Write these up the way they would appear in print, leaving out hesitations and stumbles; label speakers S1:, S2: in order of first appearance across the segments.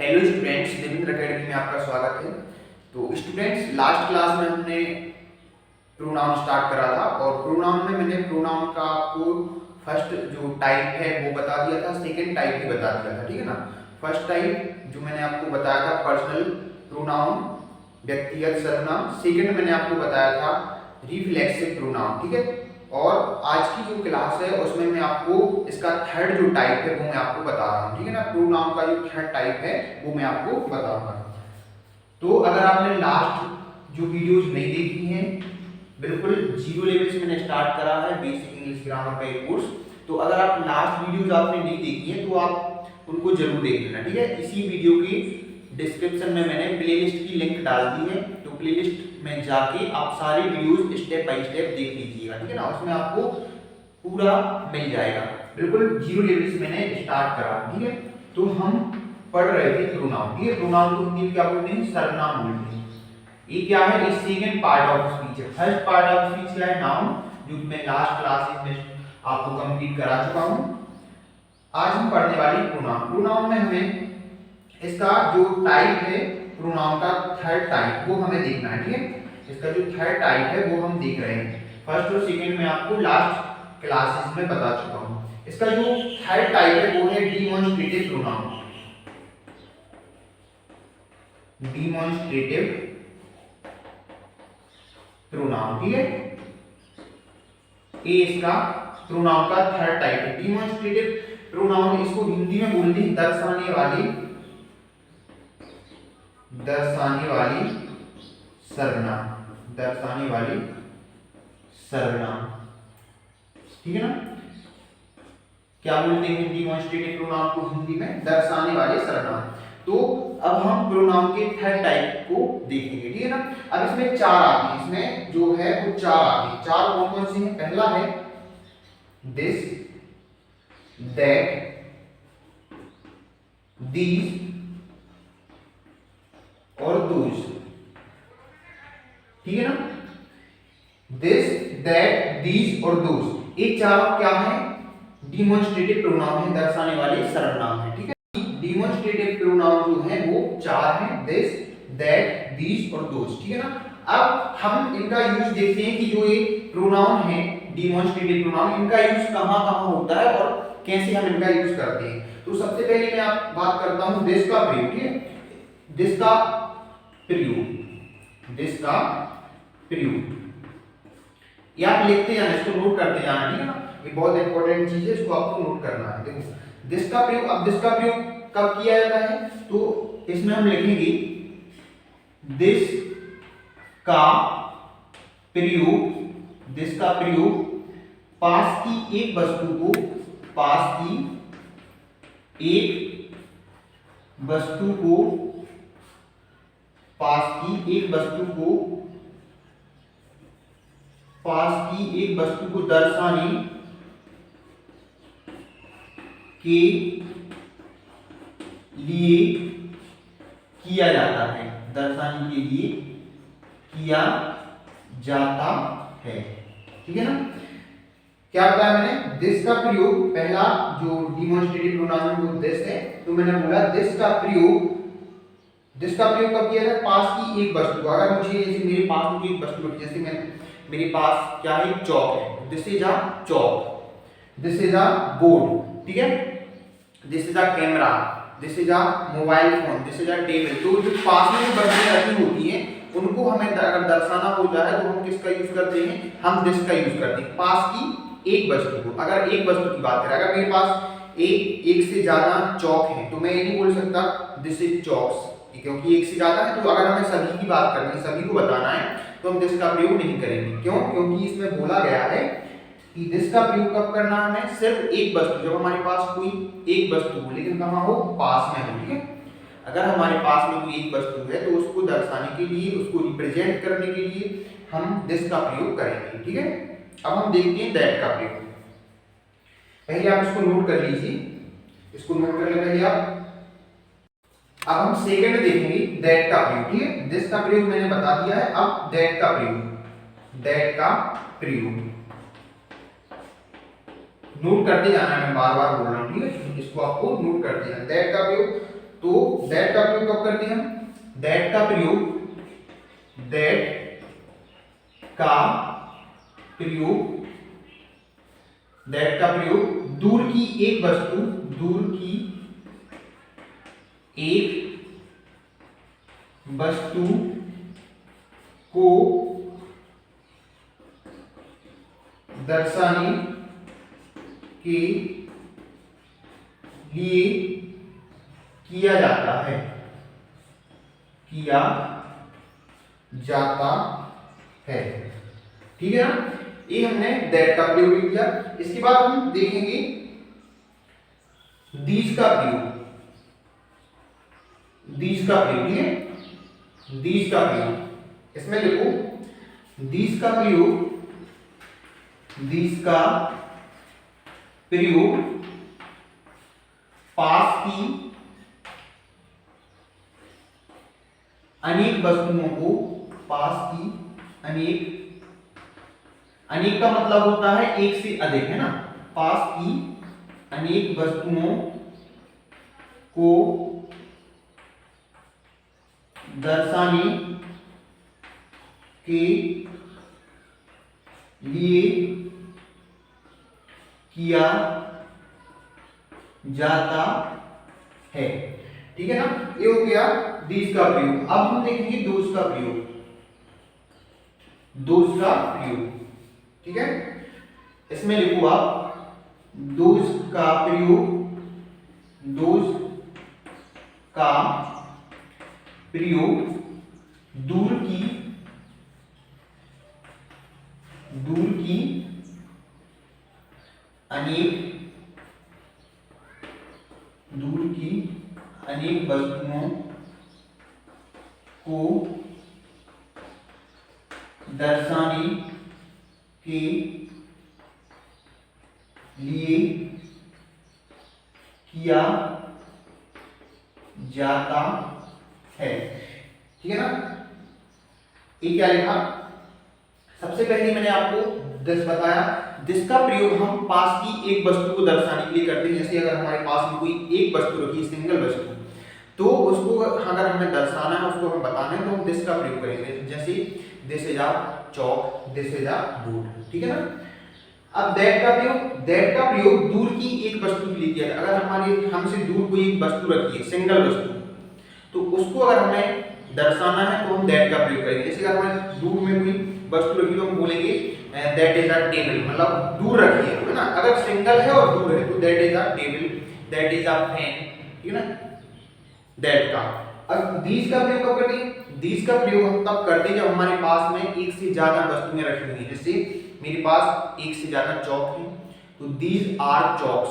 S1: Hello students, Devendra academy में आपका स्वागत है। तो स्टूडेंट्स, लास्ट क्लास में हमने प्रोनाउन स्टार्ट करा था और प्रोनाउन में मैंने प्रोनाउन का आपको फर्स्ट जो टाइप है वो बता दिया था, सेकंड टाइप भी बता दिया था, ठीक है ना। फर्स्ट टाइप जो मैंने आपको बताया था पर्सनल प्रोनाउन, व्यक्तिगत सर्वनाम। सेकंड मैंने आपको बताया था रिफ्लेक्सिव प्रोनाउन, ठीक है। और आज की जो क्लास है उसमें मैं आपको इसका थर्ड जो टाइप है वो मैं आपको बता रहा हूँ, ठीक है ना। प्रोनाउन का जो थर्ड टाइप है वो मैं आपको बताऊंगा। तो अगर आपने लास्ट जो वीडियोस नहीं देखी हैं, बिल्कुल जीरो लेवल से मैंने स्टार्ट करा है बेसिक इंग्लिश ग्रामर का एक कोर्स। तो अगर आप लास्ट वीडियोस आपने नहीं देखी है तो आप उनको जरूर देख लेना, ठीक है। इसी वीडियो की डिस्क्रिप्शन में मैंने प्लेलिस्ट की लिंक डाल दी है, तो प्लेलिस्ट में जाके आप सारी वीडियोस स्टेप बाय स्टेप देख लीजिएगा, ठीक है ना। उसमें आपको पूरा मिल जाएगा। बिल्कुल जीरो लेवल से मैंने स्टार्ट करा, ठीक है। तो हम पढ़ रहे थे प्रोनाउन, ठीक है। प्रोनाउन को हिंदी में क्या बोलते हैं? सर्वनाम बोलते हैं। ये क्या है? इस सेकंड पार्ट ऑफ स्पीच है। फर्स्ट पार्ट ऑफ स्पीच क्या है? नाउन, जो मैं लास्ट क्लासेस में आपको कंप्लीट करा चुका हूं। आज हम पढ़ने वाली प्रोनाउन। प्रोनाउन में हमें इसका जो टाइप है प्रोनाउन का थर्ड टाइप वो हमें देखना है, ठीक है। इसका जो थर्ड टाइप है वो हम देख रहे हैं। फर्स्ट और सेकंड में आपको लास्ट क्लासेस में बता चुका हूं। इसका जो थर्ड टाइप है वो है डिमॉन्स्ट्रेटिव प्रोनाउन। डिमॉन्स्ट्रेटिव प्रोनाउन, ठीक है। ये इसका प्रोनाउन का थर्ड टाइप है डिमॉन्स्ट्रेटिव प्रोनाउन। इसको हिंदी में बोलते हैं दर्शाने वाली सर्वनाम, दर्शाने वाली सर्वनाम, ठीक है ना। क्या बोलते हैं डिमॉन्स्ट्रेटिव प्रोनाउन को हिंदी में? दर्शाने वाले सर्वनाम। तो अब हम प्रोनाउन के थर्ड टाइप को देखेंगे, ठीक है ना। अब इसमें चार आते हैं, इसमें जो है वो चार आते हैं। चार कौन कौन से हैं? पहला है दिस, दैट, दीज और दोज, ठीक है ना। दिस, दैट, दीज और दोज, ये चारों क्या है? डिमॉन्स्ट्रेटिव प्रोनाउन है, दर्शाने वाले सर्वनाम है, ठीक है। डिमॉन्स्ट्रेटिव प्रोनाउन जो है वो चार हैं, दिस, दैट, दीज और दोज, ठीक है ना। अब हम इनका यूज देखते हैं कि जो ये प्रोनाउन है डिमॉन्स्ट्रेटिव प्रोनाउन, इनका यूज कहां कहां होता है और कैसे हम इनका यूज करते हैं। तो सबसे पहले मैं आप बात करता हूं दिस का प्रयोग, ठीक है। दिस का प्रयोग, दिस का प्रयोग ये आप लिखते जाना, इसको नोट करते जाना, ठीक है ना। ये बहुत इंपॉर्टेंट चीज है, इसको आपको नोट करना है। देखो दिस का प्रयोग। अब दिस का प्रयोग कब किया जाता है? तो इसमें हम लिखेंगे दिस का प्रयोग, दिस का प्रयोग पास की एक वस्तु को, पास की एक वस्तु को, पास की एक वस्तु को, पास की एक वस्तु को दर्शाने के लिए किया जाता है, दर्शाने के लिए किया जाता है, ठीक है ना। क्या बताया मैंने? दिस का प्रयोग, पहला जो डिमॉन्स्ट्रेटिव प्रोनाउन वो दिस है, तो मैंने बोला दिस का प्रयोग, दिस का प्रयोग कब किया जाता है? पास की एक वस्तु को। अगर मुझे जैसे मेरे पास मुझे एक वस्तु रखी, जैसे मैं मेरे पास क्या है? चौक है, this is a Chowk, this is a board, ठीक है। This is a camera, this is a mobile phone, this is a table. तो जो पास में जो वस्तुएं रखी होती हैं उनको हमें अगर दर्शाना होता है तो हम किसका यूज करते हैं? हम दिस का यूज करते हैं पास की एक वस्तु को। अगर एक वस्तु की बात करें, अगर मेरे पास एक से ज्यादा चौक है तो मैं ये नहीं बोल सकता दिस इज चॉक्स, क्योंकि एक से ज्यादा है। तो अगर हमें सभी की बात करनी है, सभी को बताना है, तो हम दिस का प्रयोग नहीं करेंगे। क्यों? क्योंकि इसमें बोला गया है कि दिस का प्रयोग कब करना है? हमें सिर्फ एक वस्तु, जब हमारे पास कोई एक वस्तु हो, लेकिन कहाँ हो? पास में हो, ठीक है। अगर हमारे पास में कोई एक वस्तु है तो उसको दर्शाने के लिए, उसको रिप्रेजेंट करने के लिए हम दिस का प्रयोग करेंगे, ठीक है। अब हम देखते हैं दैट का प्रयोग। पहले आप इसको नोट कर लीजिए, इसको नोट कर ले पहले आप। अब हम सेकंड देखेंगे दैट का प्रयोग, ठीक है। दिस का प्रयोग मैंने बता दिया है, अब दैट का प्रयोग, दैट का प्रयोग नोट करते जाना है, मैं बार बार बोल रहा हूं, ठीक है। इसको आपको नोट करते जाना, दैट का प्रयोग। तो दैट का प्रयोग कब करते हैं हम? दैट का प्रयोग दूर की एक वस्तु को दर्शाने के लिए किया जाता है। ठीक है ना? ये हमने दैट का प्रयोग किया। इसके बाद हम देखेंगे दीज का प्रयोग। ठीक है, दीज का प्रयोग इसमें देखो, दीज का प्रयोग पास की अनेक वस्तुओं को, अनेक का मतलब होता है एक से अधिक, है ना? पास की अनेक वस्तुओं को दर्शाने के लिए किया जाता है। ठीक है ना? ये हो गया दीज का प्रयोग। अब हम देखेंगे दोज का प्रयोग। ठीक है, इसमें लिखो आप दोज का प्रयोग दूर की अनेक वस्तुओं को दर्शाने के लिए किया जाता है। ठीक है ना? ये क्या लिखा? सबसे पहले मैंने आपको दिस बताया। दिस का प्रयोग हम पास की एक वस्तु को दर्शाने के लिए करते हैं। जैसे अगर हमारे पास में कोई एक वस्तु रखी, सिंगल वस्तु, तो उसको अगर हमें दर्शाना है, उसको हमें बताना है, तो हम दिस का प्रयोग करेंगे। जैसे this is a chalk, this is a board. ठीक है ना? अब दैट का प्रयोग दूर की एक वस्तु के लिए किया जाता है। अगर हमसे दूर कोई एक वस्तु रखी है, सिंगल वस्तु, तो उसको अगर हमें दर्शाना है तो हम दैट का प्रयोग करेंगे। जैसे अगर हमें दूर में कोई वस्तु रखी तो हम बोलेंगे दैट इज अ टेबल, मतलब दूर रखी है ना? अगर सिंगल है और दूर है तो that is a table, that is a fan. ठीक है ना? दैट का। अब दीज का प्रयोग कब करते हैं? दीज का प्रयोग हम तब करते हैं जब हमारे पास में एक से ज्यादा वस्तुएं रखी हुई हैं। जैसे मेरे पास एक से ज्यादा चौक है, तो दीज आर चॉक्स,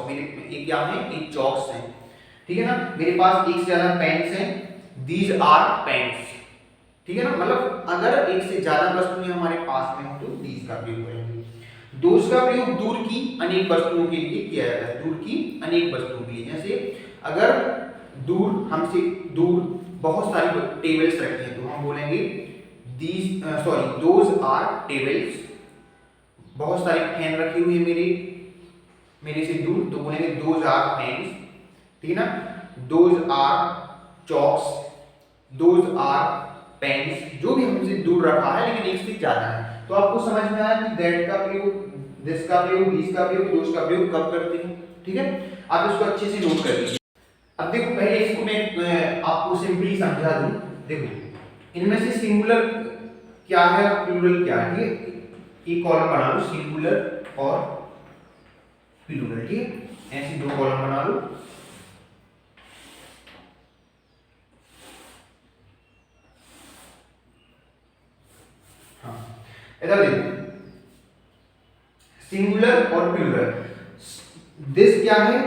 S1: मेरे ये क्या है? ये चॉक्स हैं। ठीक है ना? मेरे पास एक से ज्यादा पेन्स हैं, दीज आर पेन्स। ठीक है ना? मतलब अगर एक से ज्यादा वस्तुएं हमारे पास में हो तो दीज का प्रयोग करेंगे। दोज का प्रयोग दूर की अनेक वस्तुओं के लिए किया जाता है। दूर की अनेक वस्तुओं के लिए, जैसे अगर हमसे दूर बहुत सारी टेबल्स रखी हैं तो हम बोलेंगे दोज आर टेबल्स। बहुत सारी फैन रखी हुई है मेरे से दूर, तो बोलेंगे दोज आर फैन्स। ठीक है ना? Those are chalks, those are pens. जो भी हमसे दूर रखा है लेकिन एक से ज्यादा है। तो आपको समझ में आया कि दैट का प्रयोग, दिस का प्रयोग, दीज का प्रयोग, दोज का प्रयोग कब करते हैं। ठीक है? आप इसको अच्छे से नोट कर लीजिए। अब देखो, पहले इसको मैं आपको सिंपली समझा दूं। देखो, इनमें से सिंगुलर क्या है और प्लूरल क्या है। ठीक है? एक कॉलम बना लो, सिंगुलर और प्लूरल। ठीक है? ऐसे दो कॉलम बना लो। हाँ, इधर देखो, सिंगुलर और प्लूरल। दिस क्या है?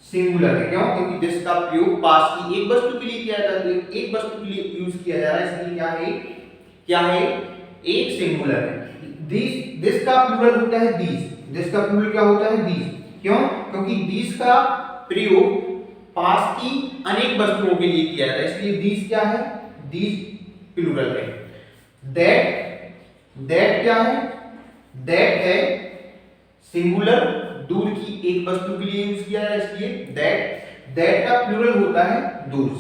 S1: सिंगुलर है। क्यों? क्योंकि दिस का प्रयोग पास की एक वस्तु के लिए किया जाता है, एक वस्तु के लिए यूज किया जा रहा है, इसलिए क्या है? एक सिंगुलर है। दिस का प्लूरल होता है दीज। दिस का प्लूरल क्या होता है? दीज। क्यों? क्योंकि दीज का प्रयोग पास की अनेक वस्तुओं के लिए किया जाता है, इसलिए दीज क्या है? दीज प्लूरल है। दैट क्या है? दैट है सिंगुलर, दूर की एक वस्तु के लिए यूज किया है, इसलिए दैट का प्लूरल होता है दोज।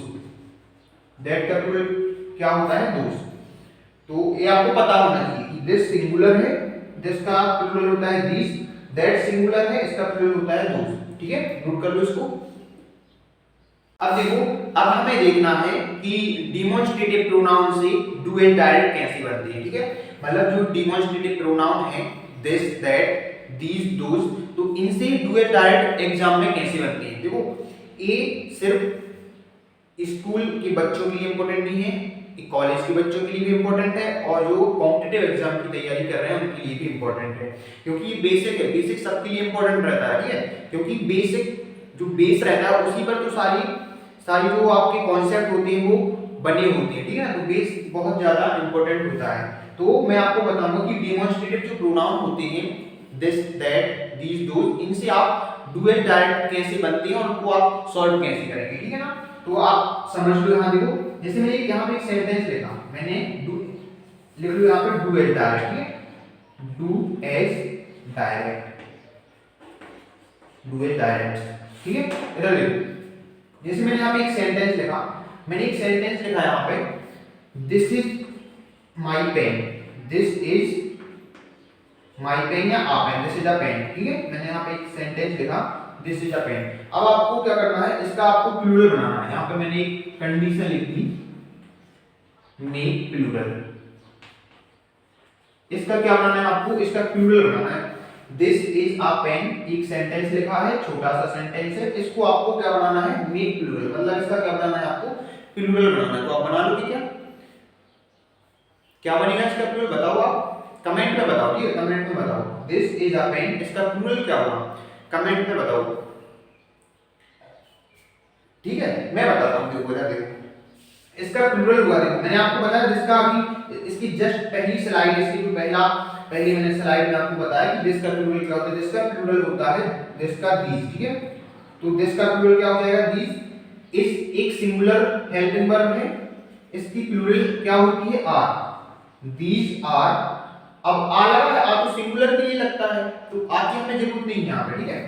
S1: दैट का प्लूरल क्या होता है? दोज। तो ये आपको पता होना चाहिए कि दिस सिंगुलर है, दिस का प्लूरल होता है दिस, दैट सिंगुलर है, इसका प्लूरल होता है दोज। ठीक है, नोट कर लो इसको। अब देखो, अब हमें देखना है कि डिमॉन्स्ट्रेटिव प्रोनाउन से डू एंड डायरेक्ट कैसे बनते हैं। ठीक है, मतलब जो डिमॉन्स्ट्रेटिव प्रोनाउन है दिस, दैट, दीज, दोज, तो इनसे डू एंड डायरेक्ट एग्जाम में कैसे बनते हैं। देखो, ये सिर्फ स्कूल के बच्चों के लिए इंपॉर्टेंट नहीं है, कॉलेज के बच्चों के लिए भी इंपॉर्टेंट है, और जो कॉम्पिटिटिव एग्जाम की तैयारी कर रहे हैं उनके लिए भी इंपॉर्टेंट है, क्योंकि ये बेसिक है। बेसिक सबके लिए इंपॉर्टेंट रहता है। ठीक है, क्योंकि बेसिक जो बेस रहता है उसी पर तो सारी जो आपके कॉन्सेप्ट होते हैं वो बने होते हैं। ठीक है ना, तो बेस बहुत ज्यादा इंपॉर्टेंट होता है। तो मैं आपको बताऊंगा कि डेमोंस्ट्रेटिव जो प्रोनाउन होते हैं दिस, दैट, दीज, दोज, इनसे आप डू एंड डायरेक्ट कैसे बनते हैं और उनको आप सॉल्व कैसे करेंगे। ठीक है ना, तो आप समझ लो। यहाँ देखो, जैसे मैंने यहाँ पे एक सेंटेंस लिखा, मैंने लिख लो यहाँ पे डू एज डायरेक्ट। ठीक है, do as direct, do as direct. ठीक है, इधर देखो, जैसे मैंने यहाँ पे एक सेंटेंस लिखा, मैंने एक सेंटेंस लिखा यहाँ पे, this is my pen, this is my pen या a pen, this is a pen. ठीक है, मैंने यहाँ पे एक सेंटेंस लिखा, दिस इज अ पेन। अब आपको क्या करना है, इसका आपको प्लूरल बनाना है। यहाँ पे मैंने एक कंडीशन लिख दी, मेक प्लूरल। इसका क्या बनाना है आपको, इसका प्लूरल बनाना है। दिस इज अ पेन, एक सेंटेंस लिखा है, छोटा सा सेंटेंस है, इसको आपको क्या बनाना है, मेक प्लूरल, मतलब इसका क्या बनाना है आपको, प्लूरल बनाना है। तो आप बना लोगे क्या बनेगा इसका प्लूरल, बताओ आप कमेंट में बताओ। ठीक है, कमेंट में बताओ, दिस इज अ पेन, इसका प्लूरल क्या होगा, कमेंट में बताओ। ठीक है, मैं बताता हूँ, देखो इधर देखो, इसका प्लूरल हुआ। देखो, मैंने आपको बताया जिसका अभी इसकी जस्ट पहली स्लाइड, इसकी जो पहली मैंने स्लाइड में आपको बताया कि दिस का प्लूरल क्या होता है। दिस का प्लूरल होता है दिस का दीज। ठीक है, तो दिस का प्लूरल क्या हो जाएगा, दीज। इस एक सिंगुलर हेल्पिंग वर्ब है, इसकी प्लूरल क्या होती है, आर, दीज आर। अब आ लगा है, आ तो सिंगुलर के लिए लगता है, तो आ की हमें जरूरत नहीं है यहाँ पे। ठीक है,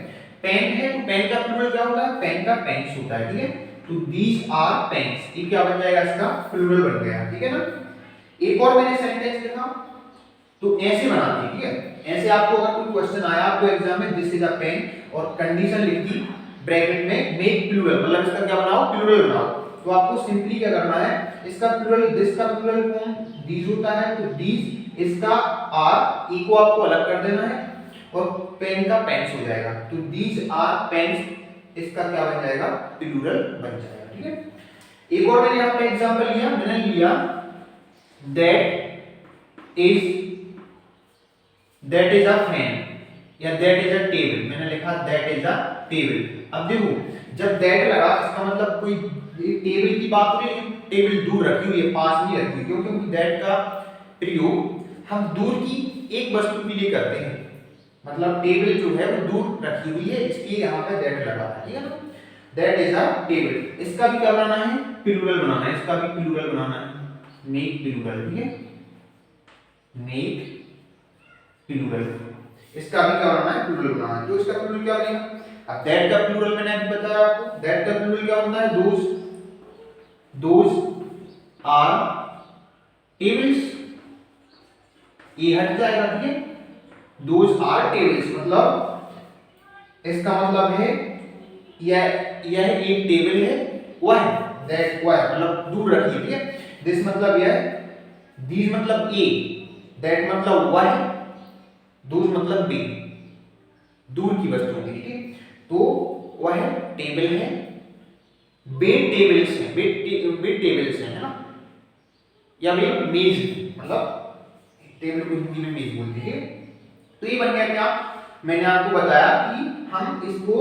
S1: पेन है, तो पेन का प्लूरल क्या होता है, पेन का पेन्स होता है। ठीक है, तो दीज आर पेन्स, ये क्या बन जाएगा, इसका प्लूरल बन गया। ठीक है ना, एक और मैंने सेंटेंस लिखा, तो ऐसे बनाते हैं। ठीक है, ऐसे आपको अगर कोई क्वेश्चन आया आपको एग्जाम में, दिस इज अ पेन, और कंडीशन लिख दी ब्रैकेट में, मेक प्लूरल, मतलब इसका क्या बनाओ, प्लूरल बनाओ। तो आपको सिंपली क्या करना है, इसका प्लूरल, दिस का प्लूरल फॉर्म दीज होता है, तो दीज, इसका आर, ई को आपको अलग कर देना है, और पेन का पेन्स हो जाएगा, तो दीज आर पेन्स, इसका क्या बन जाएगा, प्लूरल बन जाएगा। ठीक है, एक और मैंने यहाँ पे एग्जांपल लिया, मैंने लिया दैट इज अ फैन या दैट इज अ टेबल, मैंने लिखा दैट इज अ टेबल। अब देखो, जब दैट लगा इसका मतलब कोई टेबल की बात हो रही है, टेबल दूर रखी हुई है, पास नहीं रखी हुई, क्योंकि दैट का प्रयोग हम दूर की एक वस्तु के लिए करते हैं, मतलब टेबल जो है वो दूर रखी हुई है, इसलिए यहाँ पे दैट लगा है। ठीक है ना, दैट इज अ टेबल। इसका भी क्या बनाना है, प्लूरल बनाना है, इसका भी प्लूरल बनाना है, मेक प्लूरल। ठीक है, मेक प्लूरल, इसका भी क्या बनाना है, प्लूरल बनाना है। तो इसका प्लूरल क्या बनेगा, अब दैट का प्लूरल मैंने अभी बताया आपको, दैट का प्लूरल क्या होता है, दोज आर टेबल्स, ये हट जाएगा। ठीक है, दोज आर टेबल्स, मतलब इसका मतलब है यह एक टेबल है, वह दैट, वह मतलब दूर रखी है। ठीक है, दिस मतलब यह, दीज मतलब ए, दैट मतलब वह, दोज मतलब बी, दूर की वस्तु होगी। ठीक है, तो वह टेबल है, बेड टेबल्स है, बेड टेबल्स है ना, या बेड मेज, मतलब टेबल को हिंदी में मेज बोलते हैं। तो ये बन गया क्या, मैंने आपको बताया कि हम इसको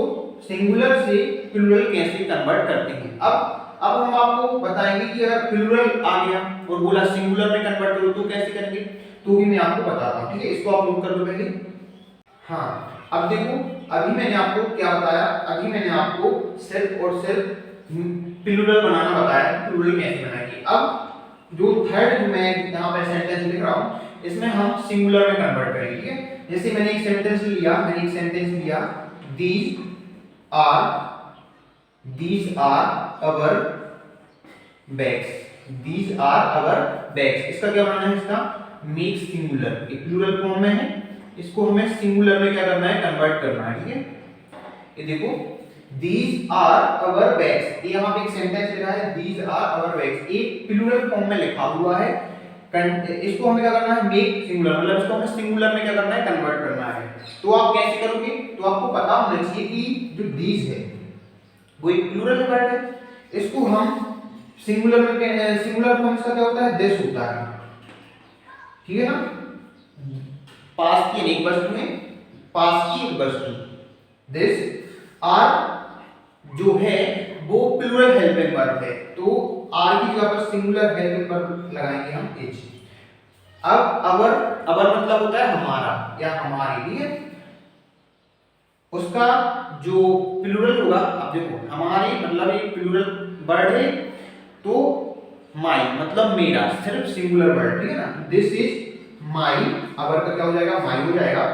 S1: सिंगुलर से प्लूरल कैसे कन्वर्ट करते हैं। अब हम आपको बताएंगे कि अगर प्लूरल आ गया और बोला सिंगुलर में कन्वर्ट करो तो कैसे करेंगे, तो भी मैं आपको बताता हूं। ठीक है, इसको आप नोट कर लो पहले। हाँ, अब देखो, अभी मैंने आपको क्या बताया, अभी मैंने आपको सिर्फ और सिर्फ प्लूरल बनाना बताया, प्लूरल कैसे बनाएंगे। अब जो थर्ड जो मैं यहाँ पे सेंटेंस लिख रहा हूँ, इसमें हम सिंगुलर में कन्वर्ट करेंगे। ठीक है, जैसे मैंने एक सेंटेंस लिया, these are our bags, these are our bags। इसका क्या बनाना है, इसका मेक सिंगुलर, एक प्लूरल फॉर्म में है, इसको हमें सिंगुलर में क्या करना है, कन्वर्ट करना है। ठीक है, ये देखो these are our bags, ये यहाँ पे एक सेंटेंस लिखा है these are our bags, एक प्लूरल फॉर्म में लिखा हुआ है, इसको हमें क्या करना है, मेक सिंगुलर, मतलब इसको हमें सिंगुलर में क्या करना है, कन्वर्ट करना है। तो आप कैसे करोगे, तो आपको पता होना चाहिए कि जो these है वो एक प्लूरल वर्ड है, इसको हम सिंगुलर में, सिंगुलर फॉर्म इसका क्या होता है, दिस होता है। ठीक है ना, पास की एक वस्तु है, पास की एक वस्तु, दिस आर जो है वो प्लूरल हेल्पिंग वर्ब है, तो आर की जगह पर सिंगुलर हेल्पिंग वर्ब लगाएंगे हम एच। अब अवर मतलब होता है हमारा या हमारी, ठीक है, उसका जो प्लूरल होगा, अब देखो हमारी मतलब एक प्लूरल वर्ड है, तो माई मतलब मेरा, सिर्फ सिंगुलर वर्ड। ठीक है ना, दिस इज माई, अवर का क्या हो जाएगा, माई हो जाएगा,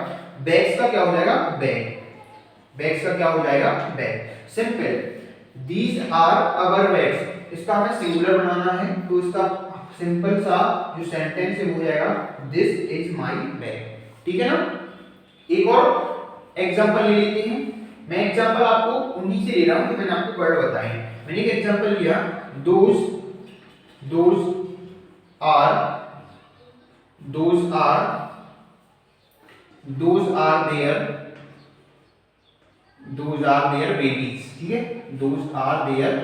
S1: बैग्स का क्या हो जाएगा, बैग, बैग्स का क्या हो जाएगा, bag. Simple, these are our bags, इसका हमें सिंगुलर बनाना है, तो इसका सिंपल सा जो सेंटेंस है वो हो जाएगा दिस इज माई बैग। ठीक है ना, एक और एग्जांपल ले लेते हैं। मैं एग्जांपल आपको उन्हीं से ले रहा हूं कि मैंने आपको वर्ड बताए। मैंने एक एग्जांपल लिया, दोज आर देयर बेबीज। ठीक है, दोज आर देयर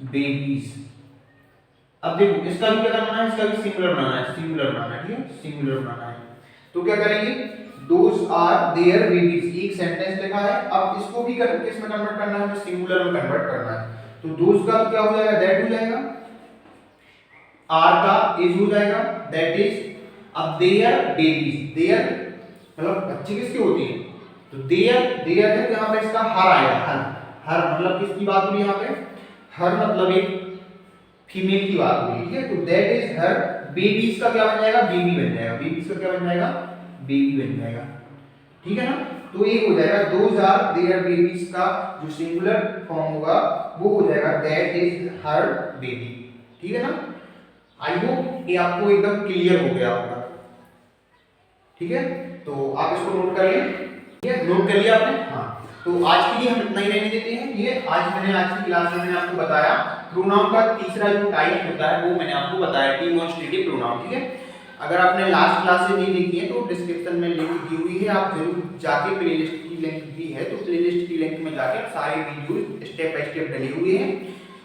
S1: बेबीज। अब देखो इसका भी क्या बनाना है, इसका भी सिंगुलर बनाना है, सिंगुलर बनाना है। ठीक है, सिंगुलर बनाना है, तो क्या करेंगे, दोज आर देयर बेबीज, एक सेंटेंस लिखा है, अब इसको भी किस में कन्वर्ट करना है, सिंगुलर में कन्वर्ट करना है। तो दोज का क्या हो जाएगा, दैट हो जाएगा, आर का इज हो जाएगा, दैट इज। अब देयर बेबीज, देयर मतलब बच्चे किसके होते हैं, तो देयर है, तो यहाँ पे इसका हर आएगा, हर मतलब किसकी बात हो रही है यहाँ पे, हर मतलब एक फीमेल की बात हो रही है। ठीक है, तो दैट इज हर बेबीज का क्या बन जाएगा, बेबी बन जाएगा, बेबीज का क्या बन जाएगा, बेबी बन जाएगा। ठीक है ना, तो ये हो जाएगा दोज आर देयर बेबीज का जो सिंगुलर फॉर्म होगा वो हो जाएगा दैट इज हर बेबी। ठीक है ना, आई होप ये आपको एकदम क्लियर हो गया होगा। ठीक है, तो आप इसको नोट कर लें। ठीक है, नोट कर लिया आपने, हाँ। तो आज के लिए हम इतना ही रहने देते हैं। ये आज की क्लास में मैंने आपको बताया प्रोनाउन का तीसरा जो टाइप होता है वो मैंने आपको बताया, डिमॉन्स्ट्रेटिव प्रोनाउन। ठीक है, अगर आपने लास्ट क्लासेस नहीं देखी है तो डिस्क्रिप्शन में लिंक दी हुई है, आप जरूर जाके प्लेलिस्ट की लिंक भी है, तो प्लेलिस्ट की लिंक में जाके सारे वीडियो स्टेप बाय स्टेप डले हुए हैं,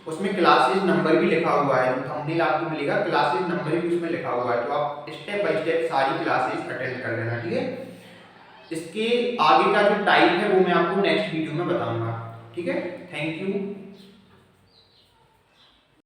S1: उसमें क्लासेस नंबर भी लिखा हुआ है, थंबनेल आपको मिलेगा, क्लासेस नंबर भी उसमें लिखा हुआ है, तो आप स्टेप बाय स्टेप सारी क्लासेस अटेंड कर लेना। ठीक है, इसके आगे का जो टाइप है वो मैं आपको नेक्स्ट वीडियो में बताऊंगा। ठीक है, थैंक यू।